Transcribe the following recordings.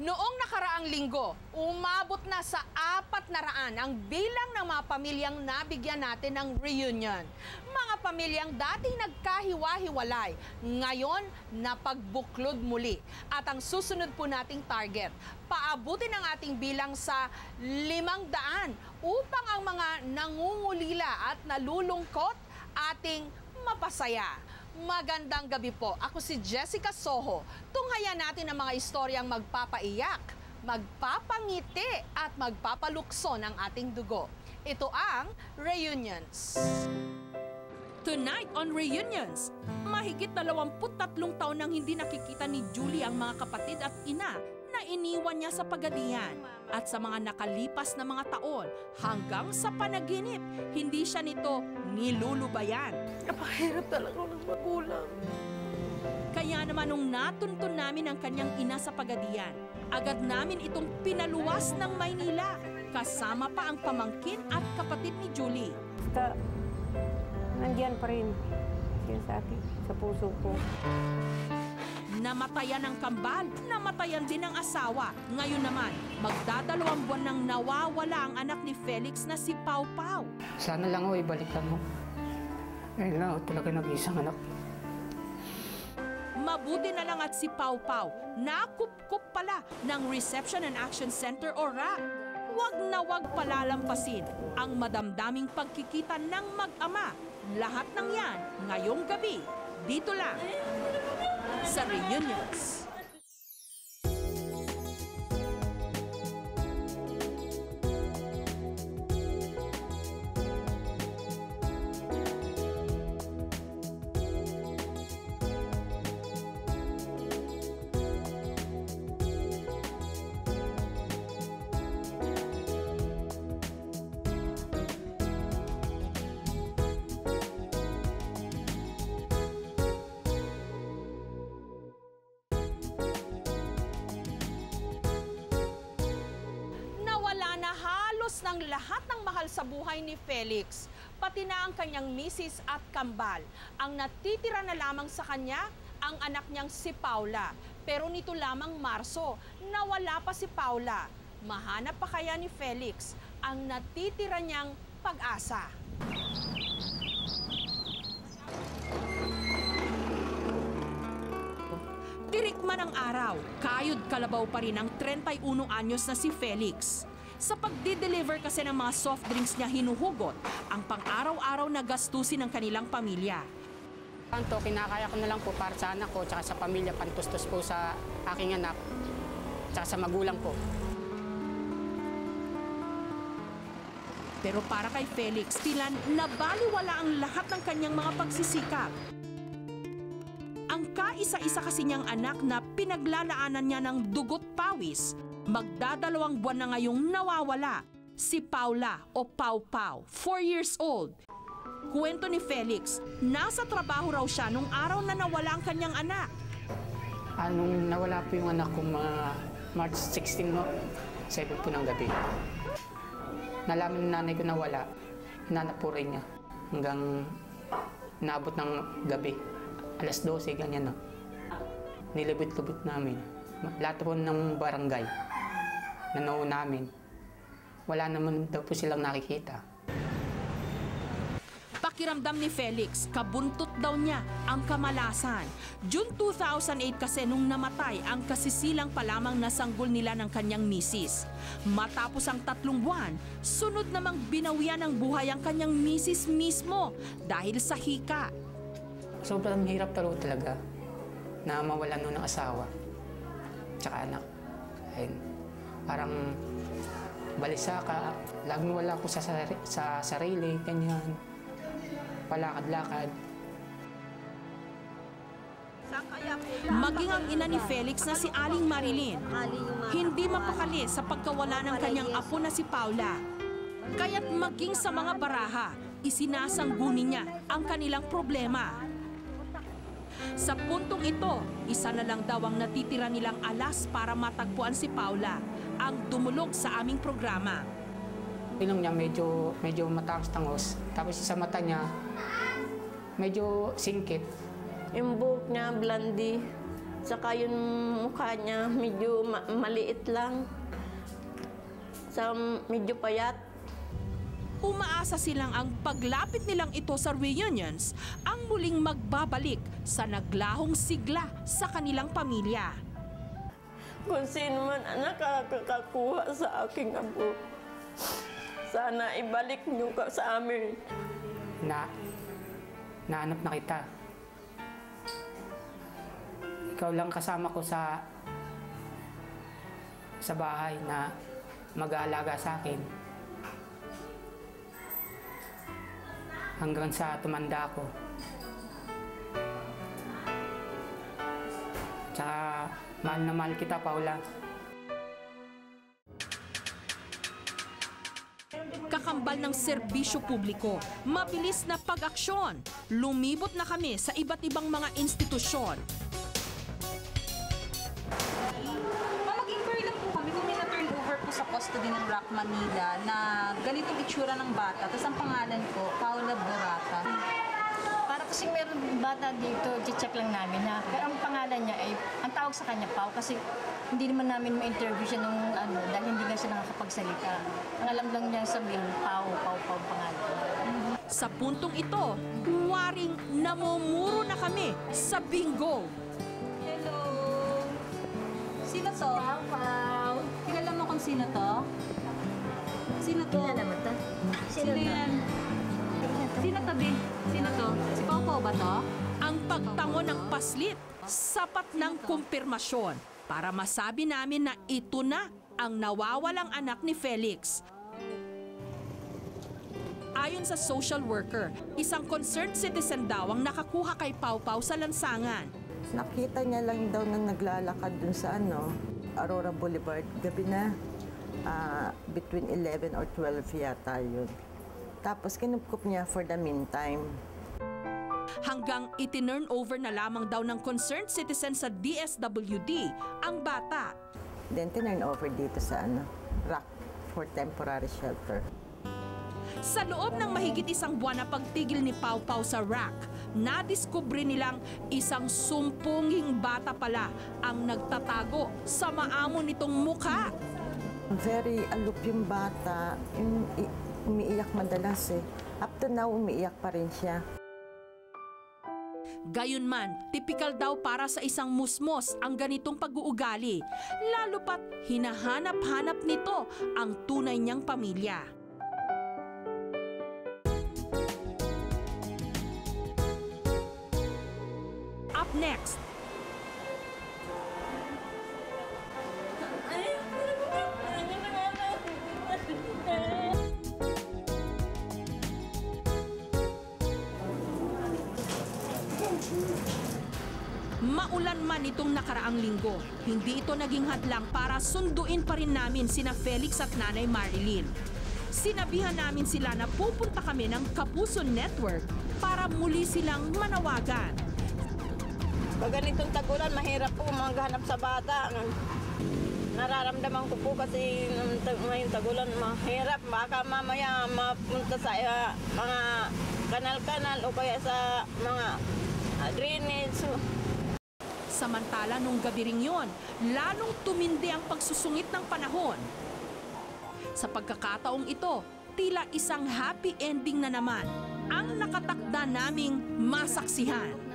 Noong nakaraang linggo, umabot na sa 400 ang bilang ng mga pamilyang nabigyan natin ng reunion. Mga pamilyang dating nagkahiwa-hiwalay, ngayon napagbuklod muli. At ang susunod po nating target, paabutin ang ating bilang sa 500 upang ang mga nangungulila at nalulungkot ating mapasaya. Magandang gabi po. Ako si Jessica Soho. Tunghayan natin ang mga istoryang magpapaiyak, magpapangiti at magpapalukso ng ating dugo. Ito ang Reunions. Tonight on Reunions, mahigit 23 taon nang hindi nakikita ni Julie ang mga kapatid at ina na iniwan niya sa Pagadian. At sa mga nakalipas na mga taon, hanggang sa panaginip, hindi siya nito nilulubayan. Napakahirap talaga ng magulang. Kaya naman nung natuntun namin ang kanyang ina sa Pagadian, agad namin itong pinaluwas ng Maynila, kasama pa ang pamangkin at kapatid ni Julie. Basta, nandiyan pa rin siya sa akin, sa puso ko. Namatayan ang kambal, namatayan din ang asawa. Ngayon naman, magdadalawang buwan nang nawawala ang anak ni Felix na si Pau Pau. Sana lang ho, ibalikan mo. Ayun lang, talaga nag-iisang anak. Mabuti na lang at si Pau Pau, nakup-kup pala ng Reception and Action Center o RAC. Wag na wag palalampasin ang madamdaming pagkikita ng mag-ama. Lahat ng yan, ngayong gabi, dito lang sa Reunions. Ng lahat ng mahal sa buhay ni Felix, pati na ang kanyang misis at kambal. Ang natitira na lamang sa kanya, ang anak niyang si Paula. Pero nito lamang Marso, nawala pa si Paula. Mahanap pa kaya ni Felix ang natitira niyang pag-asa? Tirik man ang araw, kayod kalabaw pa rin ang 31 anyos na si Felix. Sa pagdi-deliver kasi ng mga soft drinks niya hinuhugot ang pang-araw-araw na gastusin ng kanilang pamilya. Tanto, kinakaya ko na lang po para sa anak ko, tsaka sa pamilya, pantustos po sa aking anak, tsaka sa magulang ko. Pero para kay Felix, tila nabaliwala ang lahat ng kanyang mga pagsisikap. Ang kaisa-isa kasi niyang anak na pinaglalaanan niya ng dugot pawis, magdadalawang buwan na ngayong nawawala. Si Paula o Pau Pau, 4 years old. Kwento ni Felix, nasa trabaho raw siya nung araw na nawala ang kanyang anak. Anong nawala po yung anak ko, mga March 16, no? 7 po ng gabi. Nalaman ng nanay ko na wala, hinanap po rin niya hanggang naabot ng gabi. Alas 12, ganyan, no? Nilibit-libit namin. Lahat po ng barangay na namin, wala naman daw po silang nakikita. Pakiramdam ni Felix, kabuntot daw niya ang kamalasan. June 2008 kasi nung namatay ang kasisilang pa lamang na sanggol nila ng kanyang misis. Matapos ang 3 buwan, sunod namang binawian ng buhay ang kanyang misis mismo dahil sa hika. Sobrang hirap talaga na mawalan nun ng asawa tsaka anak. Ayun. Parang balisa ka, laging wala ko sa sarili, ganyan. Palakad-lakad. Maging ang ina ni Felix na si Aling Marilyn, hindi mapakali sa pagkawala ng kanyang apo na si Paula. Kaya't maging sa mga baraha, isinasanggunin niya ang kanilang problema. Sa puntong ito, isa na lang daw ang natitira nilang alas para matagpuan si Paula, ang dumulog sa aming programa. Ilong niya medyo matangos-tangos. Tapos sa mata niya, medyo singkit. Yung buhok niya, blondie. Saka yung mukha niya medyo maliit lang. Sa medyo payat. Umaasa silang ang paglapit nilang ito sa reunions ang muling magbabalik sa naglahong sigla sa kanilang pamilya. Kung sino man ang nakakakuha sa aking apo, sana ibalik niyo ka sa amin. Nahanap na kita. Ikaw lang kasama ko sa bahay na mag-aalaga sa akin. Hanggang sa tumanda ako. Tsaka mahal na mahal kita, Paula. Kakambal ng serbisyo publiko, mabilis na pag-aksyon. Lumibot na kami sa iba't ibang mga institusyon. Mag-inquire lang po kami kung may na-turnover po sa custody ng RAC Manila na ganitong itsura ng bata. Tapos ang pangalan ko, Paula Borata. Para kasi meron bata dito, check lang namin na pero ang pangalan niya ay, ang tawag sa kanya Pau kasi hindi naman namin ma-interview siya nung dahil hindi nga siya nakakapagsalita. Ang alam lang niya sabihin, Pau pangalan. Sa puntong ito, waring namumuro na kami sa bingo. Hello! Sino to? Pau. Kilala mo kung sino to? Sino to? Kilala mo to? Sino yan? Sino to, Bi? Sino to? Si Pau ba to? Ang pagtango ng paslit, sapat ng kumpirmasyon para masabi namin na ito na ang nawawalang anak ni Felix. Ayon sa social worker, isang concerned citizen daw ang nakakuha kay Pau sa lansangan. Nakita niya lang daw na naglalakad dun sa Aurora Boulevard. Gabi na, between 11 or 12 yata yun. Tapos kinupkup niya for the meantime. Hanggang itinurn over na lamang daw ng concerned citizen sa DSWD ang bata. Then tinurn over dito sa RAC for temporary shelter. Sa loob ng mahigit isang buwan na pagtigil ni Pau sa RAC, nadiskubre nilang isang sumpunging bata pala ang nagtatago sa maamo nitong mukha. Very aloof yung bata. Umiiyak madalas eh. Up to now, umiiyak pa rin siya. Gayunman, tipikal daw para sa isang musmos ang ganitong pag-uugali, lalo pat hinahanap-hanap nito ang tunay niyang pamilya. Up next, maulan man itong nakaraang linggo, hindi ito naging hadlang para sunduin pa rin namin sina Felix at Nanay Marilyn. Sinabihan namin sila na pupunta kami ng Kapuso Network para muli silang manawagan. Pag ganitong tagulan, mahirap po maghanap sa bata. Nararamdaman ko po kasi ngayong tagulan mahirap. Baka mamaya mapunta sa mga kanal-kanal o kaya sa mga drainage. Samantala nung gabi ring yun, lalong tumindi ang pagsusungit ng panahon. Sa pagkakataong ito, tila isang happy ending na naman ang nakatakda naming masaksihan.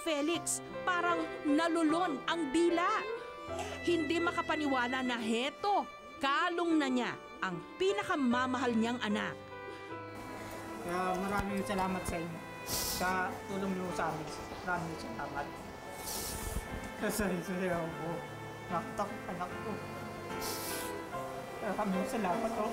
Felix, parang nalulon ang dila. Hindi makapaniwala na heto, kalong na niya ang pinakamamahal niyang anak. Kaya maraming salamat sa inyo. Sa tulong niyo sa amin. Maraming salamat. Kasi ako. Nakatakot anak ko. Maraming salamat po.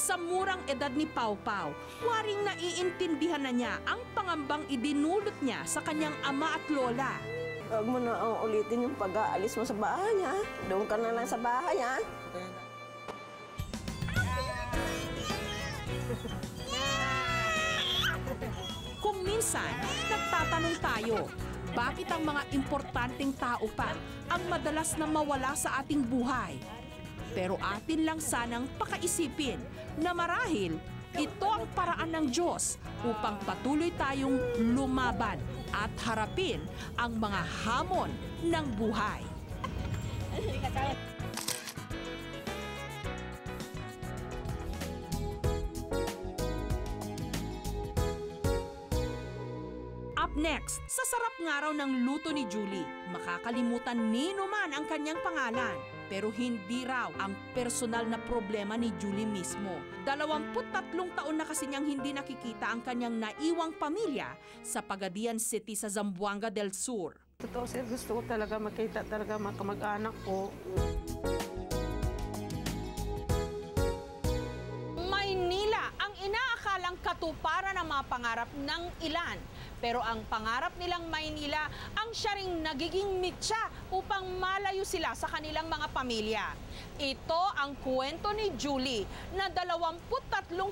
Sa murang edad ni Pau Pau, waring naiintindihan na niya ang pangambang idinulot niya sa kanyang ama at lola. Huwag mo na ulitin yung pag-aalis mo sa bahay, ha? Doon ka na lang sa bahay, ha? Kung minsan, nagtatanong tayo, bakit ang mga importanteng tao pa ang madalas na mawala sa ating buhay? Pero atin lang sanang pakaisipin na marahil ito ang paraan ng Diyos upang patuloy tayong lumaban at harapin ang mga hamon ng buhay. Up next, sa sarap nga raw ng luto ni Julie, makakalimutan nino man ang kanyang pangalan. Pero hindi raw ang personal na problema ni Julie mismo. 23 taon na kasi niyang hindi nakikita ang kanyang naiwang pamilya sa Pagadian City sa Zamboanga del Sur. Totoo sir, gusto ko talaga makita talaga mga kamag-anak ko. Maynila ang inaakalang katuparan ng mga pangarap ng ilan. Pero ang pangarap nilang Maynila ang siya ring nagiging mitya upang malayo sila sa kanilang mga pamilya. Ito ang kwento ni Julie na 23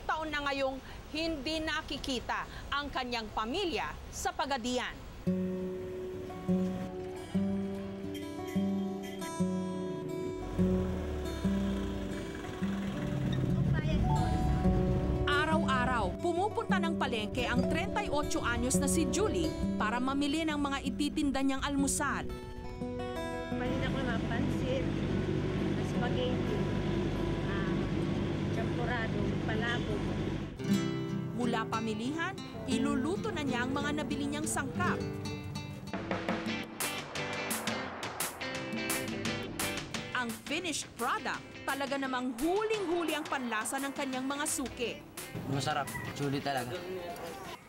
taon na ngayong hindi nakikita ang kanyang pamilya sa Pagadian. Pumupunta ng palengke ang 38 anyos na si Julie para mamili ng mga ititinda niyang almusal. Panin ako ng pansit, spaghetti, champurado, palabok. Mula pamilihan, iluluto na niya ang mga nabili niyang sangkap. Ang finished product, talaga namang huling-huli ang panlasa ng kanyang mga suki. Masarap, Julie talaga.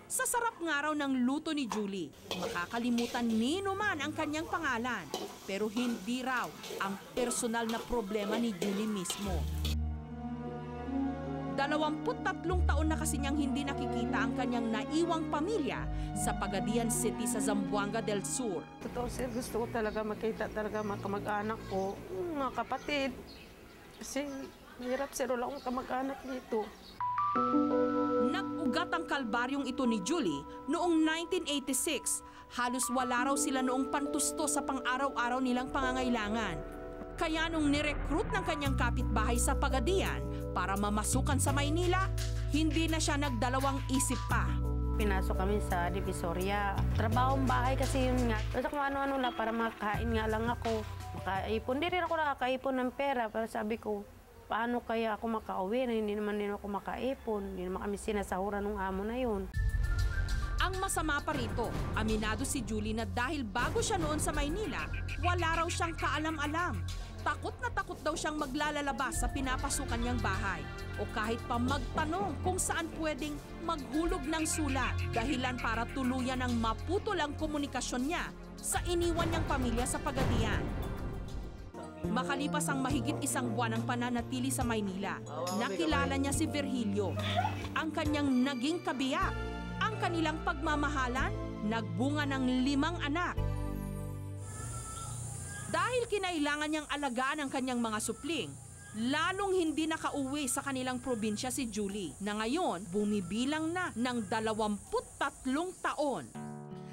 Sa sarap nga raw ng luto ni Julie, makakalimutan nino man ang kanyang pangalan. Pero hindi raw ang personal na problema ni Julie mismo. 23 taon na kasi niyang hindi nakikita ang kanyang naiwang pamilya sa Pagadian City sa Zamboanga del Sur. Totoo sir, gusto ko talaga makita talaga mga kamag-anak ko, mga kapatid. Kasi hirap sir, wala akong kamag-anak dito. Nag-ugat ang kalbaryong ito ni Julie noong 1986. Halos wala raw sila noong pantusto sa pang-araw-araw nilang pangangailangan. Kaya nung nirecruit ng kanyang kapitbahay sa Pagadian para mamasukan sa Maynila, hindi na siya nagdalawang isip pa. Pinasok kami sa Divisoria. Trabahong bahay kasi yun nga. Basta kung ano-ano na para makain nga lang ako. Makaipon. Hindi rin ako nakakaipon ng pera. Pero sabi ko, paano kaya ako makauwi na hindi naman din ako makaipon? Hindi naman kami sinasahuran ng amo na yun. Ang masama pa rito, aminado si Julie na dahil bago siya noon sa Maynila, wala raw siyang kaalam-alam. Takot na takot daw siyang maglalalabas sa pinapasukan niyang bahay o kahit pa magtanong kung saan pwedeng maghulog ng sulat dahilan para tuluyan ng maputol ang komunikasyon niya sa iniwan niyang pamilya sa Pagadian. Makalipas ang mahigit 1 buwan ng pananatili sa Maynila, nakilala niya si Virgilio, ang kanyang naging kabiyak. Ang kanilang pagmamahalan, nagbunga ng 5 anak. Dahil kinailangan niyang alagaan ang kanyang mga supling, lalong hindi nakauwi sa kanilang probinsya si Julie, na ngayon bumibilang na ng 23 taon.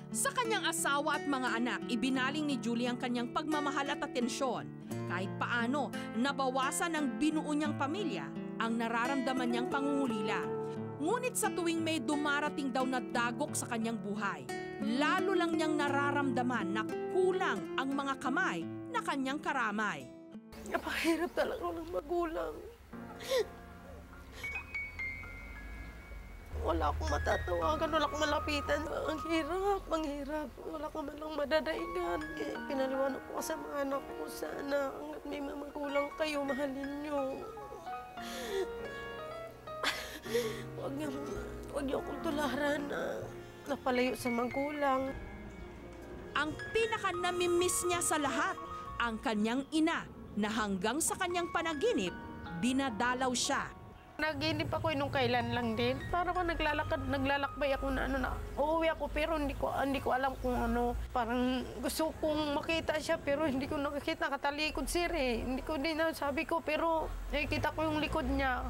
Sa kanyang asawa at mga anak, ibinaling ni Julie ang kanyang pagmamahal at atensyon. Kahit paano, nabawasan ng binuo niyang pamilya ang nararamdaman niyang pangungulila. Ngunit sa tuwing may dumarating daw na dagok sa kanyang buhay, lalo lang niyang nararamdaman na kulang ang mga kamay na kanyang karamay. Napakahirap talaga ng magulang. Wala akong matatawagan, wala akong malapitan. Ang hirap. Wala akong malang madadaingan. Pinaliwanag ko sa mga anak ko, sana hanggat may mga magulang kayo, mahalin niyo. Huwag niyo akong tularan na napalayo sa magulang. Ang pinaka-namimiss niya sa lahat, ang kanyang ina na hanggang sa kanyang panaginip, dinadalaw siya. Naginip ako nung kailan lang din. Para ko naglalakbay ako na uuwi ako pero hindi ko alam kung ano. Parang gusto kong makita siya pero hindi ko nakikita. Katalikod sir eh. Hindi ko din sabi ko pero nakikita ko yung likod niya.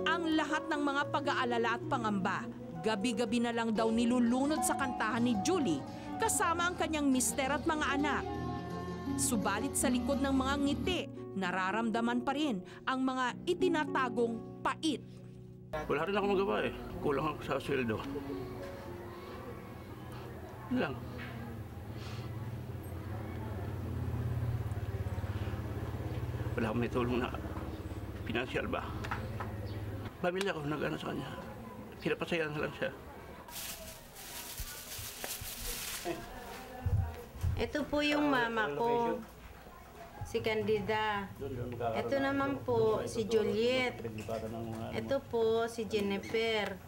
Ang lahat ng mga pag-aalala at pangamba, gabi-gabi na lang daw nilulunod sa kantahan ni Julie kasama ang kanyang mister at mga anak. Subalit sa likod ng mga ngiti, nararamdaman pa rin ang mga itinatagong pait. Wala rin ako magawa eh. Kulang ako sa sweldo. Lang. Wala akong may tulong na pinansyal ba. Pamilya ko nag-ano sa kanya. Pinapasayaan lang siya. Ito po yung mama ko, si Candida. Ito naman po si Juliet. Ito po si Jennifer.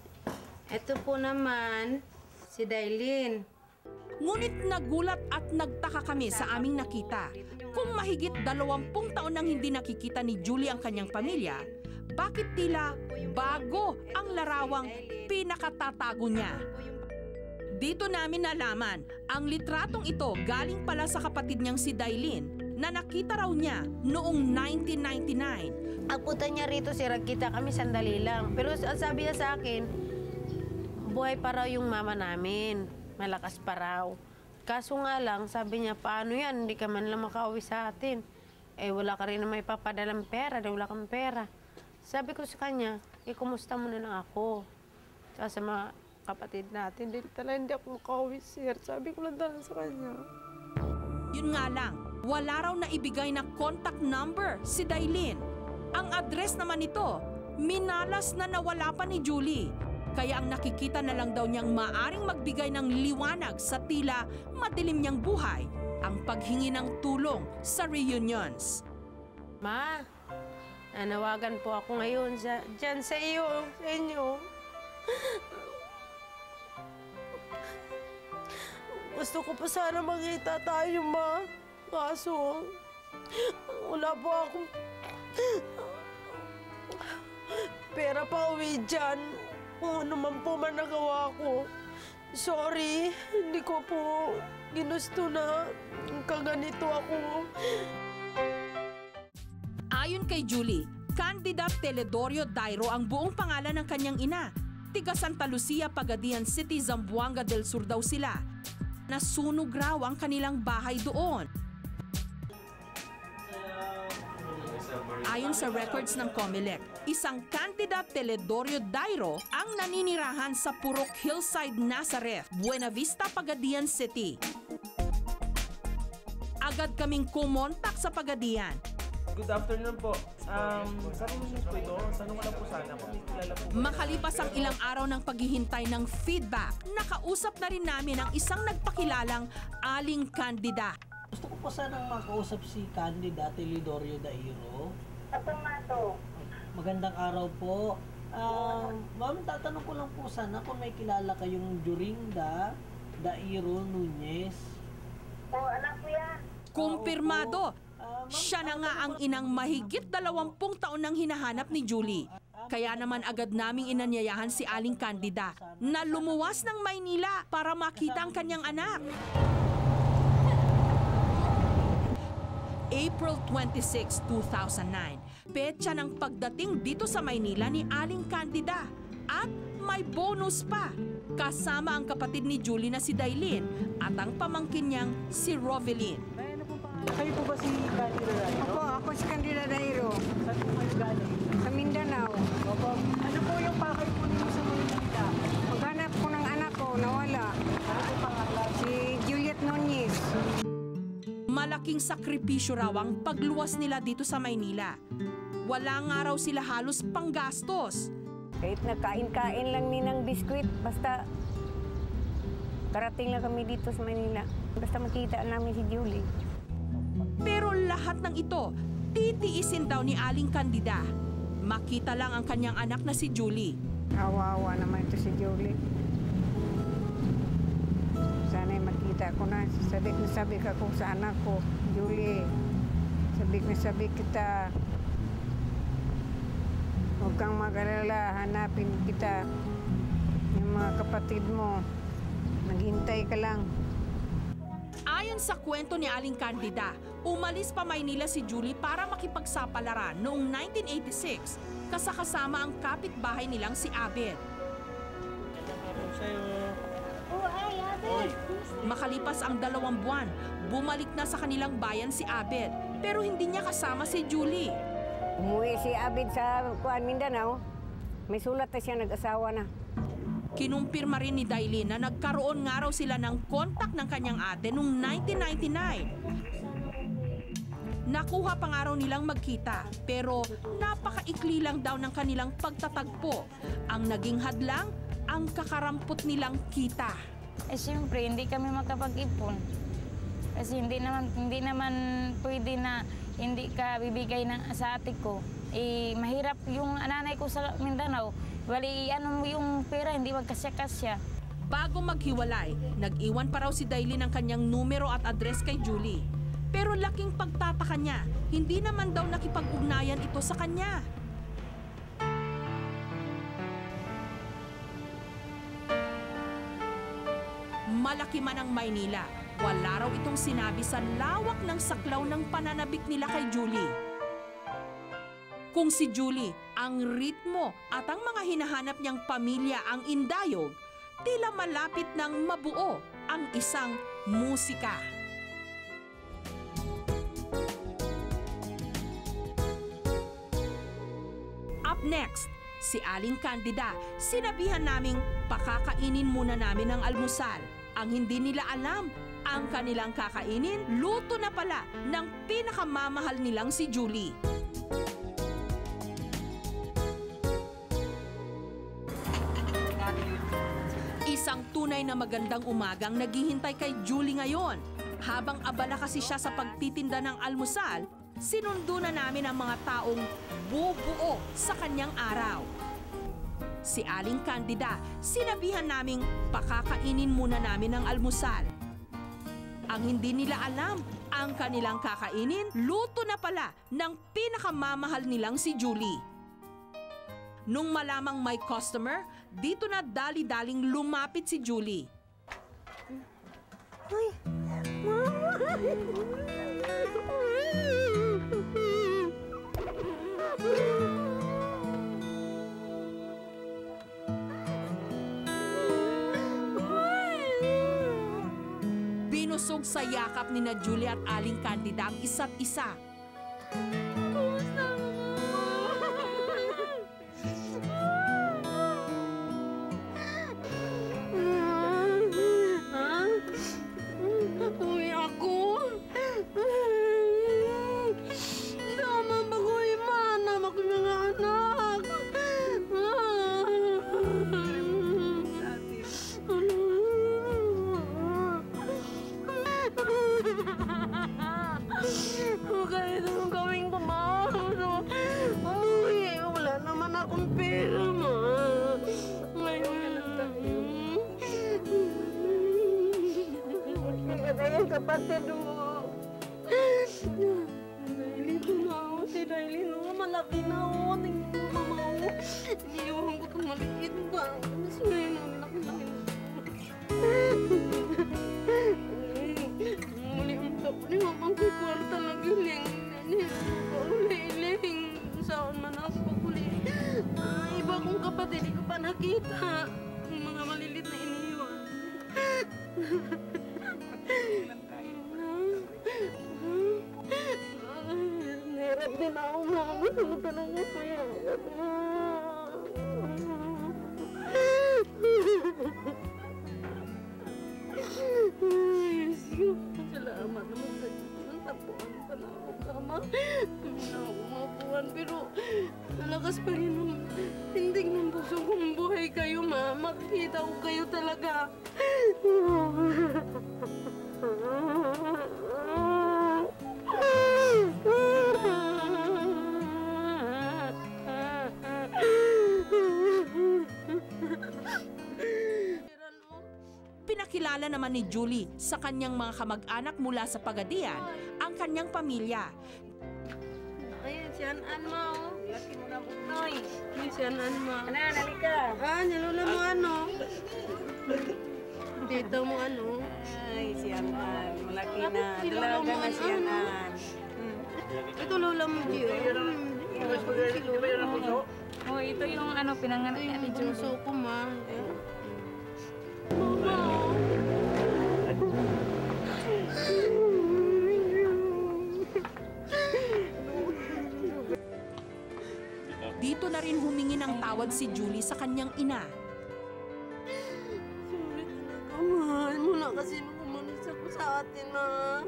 Ito po naman si Dailin. Ngunit nagulat at nagtaka kami sa aming nakita. Kung mahigit 20 taon nang hindi nakikita ni Julie ang kanyang pamilya, bakit tila bago ang larawang pinakatatago niya? Dito namin nalaman, ang litratong ito galing pala sa kapatid niyang si Dailin na nakita raw niya noong 1999. Abutan niya rito, sir, kita kami sandali lang. Pero sabi niya sa akin, buhay pa raw yung mama namin. Malakas pa raw. Kaso nga lang, sabi niya, paano yan? Hindi ka man lang makauwi sa atin. Eh, wala ka rin na may papadalang pera, wala kang pera. Sabi ko sa kanya, kumusta mo na lang ako? Sa mga kapatid natin, hindi ako makauwi, sir. Sabi ko lang talaga sa kanya. Yun nga lang, wala raw na ibigay na contact number si Dailin. Ang address naman nito, minalas na nawala pa ni Julie. Kaya ang nakikita na lang daw niyang maaring magbigay ng liwanag sa tila madilim niyang buhay, ang paghingi ng tulong sa reunions. Ma, nanawagan po ako ngayon dyan sa iyo, sa inyo. Gusto ko pa sana makita tayo, ma. Kaso, wala po akong pera pa uwi dyan. Kung ano man po man nagawa ko. Sorry, hindi ko po ginusto na kaganito ako. Ayon kay Julie, Candida Teledorio Dairo ang buong pangalan ng kanyang ina. Tiga Santa Lucia, Pagadian City, Zamboanga del Sur daw sila. Nasunog raw ang kanilang bahay doon. Ayon sa records ng Comelec, isang Candida Teledorio Dairo ang naninirahan sa Purok Hillside, Nazareth, Buena Vista, Pagadian City. Agad kaming kumontak sa Pagadian. Good afternoon po. Saan po ito? Saan ko lang po sana? Makalipas ang ilang araw ng paghihintay ng feedback, nakausap na rin namin ang isang nagpakilalang Aling Candida. Gusto ko po sanang makausap si Candida Teledorio Dairo. Magandang araw po. Ma'am, tatanong ko lang po sana kung may kilala kayong Jurinda Dairo Nunez. Anak ko yan. Kumpirmado, siya na nga ang inang mahigit 20 taon nang hinahanap ni Julie. Kaya naman agad naming inanyayahan si Aling Candida na lumuwas ng Maynila para makita ang kanyang anak. April 26, 2009, petsa ng pagdating dito sa Maynila ni Aling Candida. At may bonus pa, kasama ang kapatid ni Julie na si Dailin at ang pamangkin niyang si Rovelyn. Kayo po ba si Candida Dairo? Opo, ako si Candida Dairo. Saan po kayo galing? Sa Mindanao. Opo. Ano po yung pakay po ninyo sa Maynila? Maghanap ko ng anak ko, nawala. Ano po pangalan? Si Juliet Nunez. Malaking sakripisyo raw ang pagluwas nila dito sa Maynila. Wala nga raw sila halos panggastos. Kahit nagkain-kain lang ni ng biskwit, basta karating lang kami dito sa Manila. Basta makita namin si Julie. Pero lahat ng ito, titiisin daw ni Aling Candida. Makita lang ang kanyang anak na si Julie. Kawawa naman ito si Julie. Sana'y makita ko na. Sabi ka ko sa anak ko, Julie, sabi kita, huwag kang mag-alala, hanapin kita. Yung mga kapatid mo, maghintay ka lang. Ayon sa kwento ni Aling Candida, umalis pa Maynila si Julie para makipagsapalaran noong 1986 kasama ang kapitbahay nilang si Abed. Makalipas ang 2 buwan, bumalik na sa kanilang bayan si Abed pero hindi niya kasama si Julie. Umuwi si Abed sa Mindanao, may sulat na siya, nag-asawa na. Kinumpirma rin ni Dailin na nagkaroon nga raw sila ng kontak ng kanyang ate noong 1999. Nakuha pa nga raw nilang magkita pero napakaikli lang daw ng kanilang pagtatagpo. Ang naging hadlang, ang kakarampot nilang kita. Siyempre, hindi kami makapag-ipon. Kasi hindi naman pwede na hindi ka bibigay sa ate ko. Mahirap yung nanay ko sa Mindanao. Wali, yung pera, hindi magkasya-kasya. Bago maghiwalay, nag-iwan pa raw si Dailin ng kanyang numero at address kay Julie. Pero laking pagtataka niya, hindi naman daw nakipag-ugnayan ito sa kanya. Malaki man ang Maynila, wala raw itong sinabi sa lawak ng saklaw ng pananabik nila kay Julie. Kung si Julie, ang ritmo at ang mga hinahanap niyang pamilya ang indayog, tila malapit ng mabuo ang isang musika. Up next, si Aling Candida. Sinabihan naming pakakainin muna namin ang almusal. Ang hindi nila alam, ang kanilang kakainin, luto na pala ng pinakamamahal nilang si Julie. Isang tunay na magandang umagang naghihintay kay Julie ngayon. Habang abala kasi siya sa pagtitinda ng almusal, sinundo na namin ang mga taong bubuo sa kanyang araw. Si Aling Candida, sinabihan naming pakakainin muna namin ang almusal. Ang hindi nila alam, ang kanilang kakainin, luto na pala ng pinakamamahal nilang si Julie. Nung malamang may customer, dito na dali-daling lumapit si Julie. Ay, Mama! Binusog sa yakap ni na Julie at Aling Candida ang isa't isa. Uy, ako. Tama ba ko imanam ako ng anak? Kahit anong gawin ko, Ma. Umuwi, wala naman akong pera, Ma. Ngayon, kapatid mo. Dailin ko na ako. Si Dailin mo, malaki na ako. Tingin mo, Mama ako. Iniiwan ko itong maliit ba? Mas ngayon namin ako laki na. Muli ang tapos ni Mamang kwarta lang iling. Uli-iling. Saan man ako paguli. Iba kong kapatid, di ko pa nakita. Yung mga malilit na iniiwan. Hirap din ako, Mama. Gusto mo talaga kaya. Salamat naman sa Diyos. mabuhay kayo, ma. Makikita ko kayo talaga. Pinakilala naman ni Julie sa kanyang mga kamag-anak mula sa Pagadian ang kanyang pamilya. Ayun, si Anan, ma, oh. Laki mo na buknoy. Ayun, si Anan, ma. Anan, halika. Nilula mo ano? Dito mo ano? Ay, si Anan. Malaki na. Dalaga na si Anan. Ito lola mo, Gio. Oh, ito yung ano, pinanganak Ito ni yung Julie. bunso ko, ma. Dito na rin humingi ng tawad si Julie sa kanyang ina. Mahal mo na kasi nung umalis ako sa atin, ma.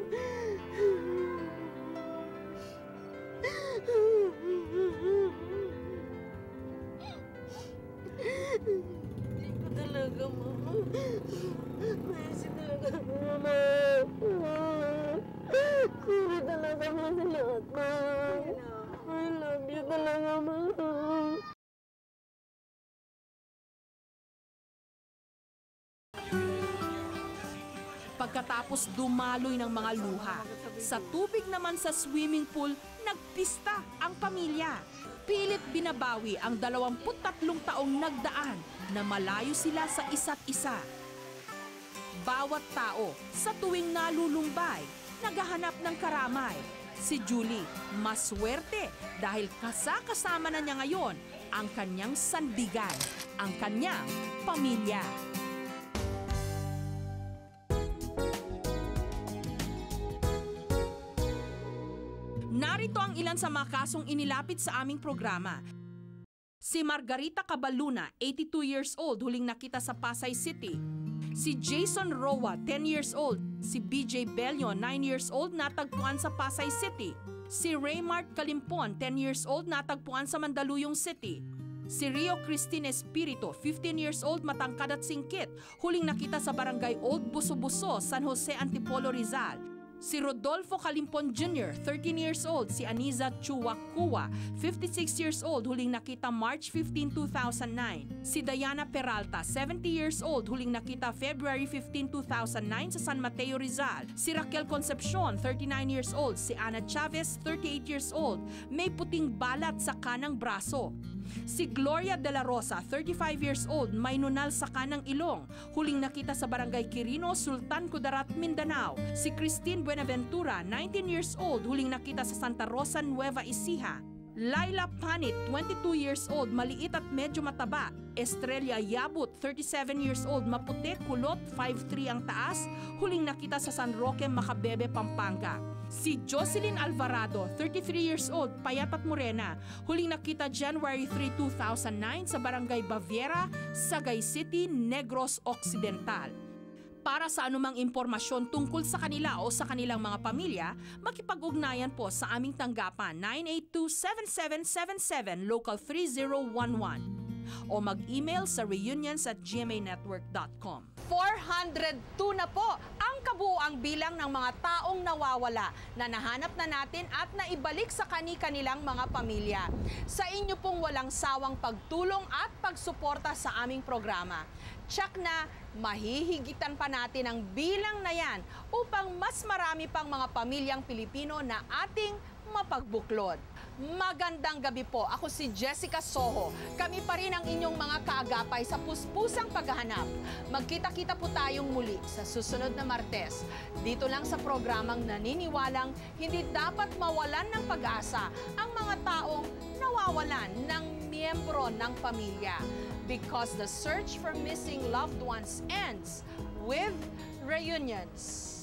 Hindi ko talaga, ma. Maisi talaga ako, ma. Sorry talaga, ma, sa lahat, ma. I love you talaga, ma. Pagkatapos dumaloy ng mga luha, sa tubig naman sa swimming pool, nagpista ang pamilya. Pilit binabawi ang 23 taong nagdaan na malayo sila sa isa't isa. Bawat tao sa tuwing nalulumbay, naghahanap ng karamay. Si Julie, maswerte dahil kasama na niya ngayon ang kanyang sandigan, ang kanyang pamilya. Narito ang ilan sa mga kasong inilapit sa aming programa. Si Margarita Cabaluna, 82 years old, huling nakita sa Pasay City. Si Jason Roa, 10 years old. Si BJ Bello, 9 years old, natagpuan sa Pasay City. Si Raymart Kalimpon, 10 years old, natagpuan sa Mandaluyong City. Si Rio Christine Espirito, 15 years old, matangkad at singkit, huling nakita sa barangay Old Buso-Buso, San Jose, Antipolo, Rizal. Si Rodolfo Kalimpon Jr., 13 years old. Si Aniza Chuwakua, 56 years old, huling nakita March 15, 2009. Si Diana Peralta, 70 years old, huling nakita February 15, 2009 sa San Mateo, Rizal. Si Raquel Concepcion, 39 years old. Si Ana Chavez, 38 years old, may puting balat sa kanang braso. Si Gloria De La Rosa, 35 years old, may nunal sa kanang ilong, huling nakita sa barangay Quirino, Sultan Kudarat, Mindanao. Si Christine Buenaventura, 19 years old, huling nakita sa Santa Rosa, Nueva Ecija. Laila Panit, 22 years old, maliit at medyo mataba. Estrella Yabut, 37 years old, maputi, kulot, 5'3" ang taas, huling nakita sa San Roque, Macabebe, Pampanga. Si Jocelyn Alvarado, 33 years old, payat at morena, huling nakita January 3, 2009 sa barangay Baviera, Sagay City, Negros Occidental. Para sa anumang impormasyon tungkol sa kanila o sa kanilang mga pamilya, makipag-ugnayan po sa aming tanggapan 982-7777 Local 3011 o mag-email sa reunions@gmanetwork.com. 402 na po ang kabuuang bilang ng mga taong nawawala na nahanap na natin at naibalik sa kani-kanilang mga pamilya. Sa inyo pong walang sawang pagtulong at pagsuporta sa aming programa, tsak na mahihigitan pa natin ang bilang na yan upang mas marami pang mga pamilyang Pilipino na ating mapagbuklod. Magandang gabi po. Ako si Jessica Soho. Kami pa rin ang inyong mga kaagapay sa puspusang paghahanap. Magkita-kita po tayong muli sa susunod na Martes. Dito lang sa programang naniniwalang hindi dapat mawalan ng pag-asa ang mga taong nawawalan ng miyembro ng pamilya. Because the search for missing loved ones ends with reunions.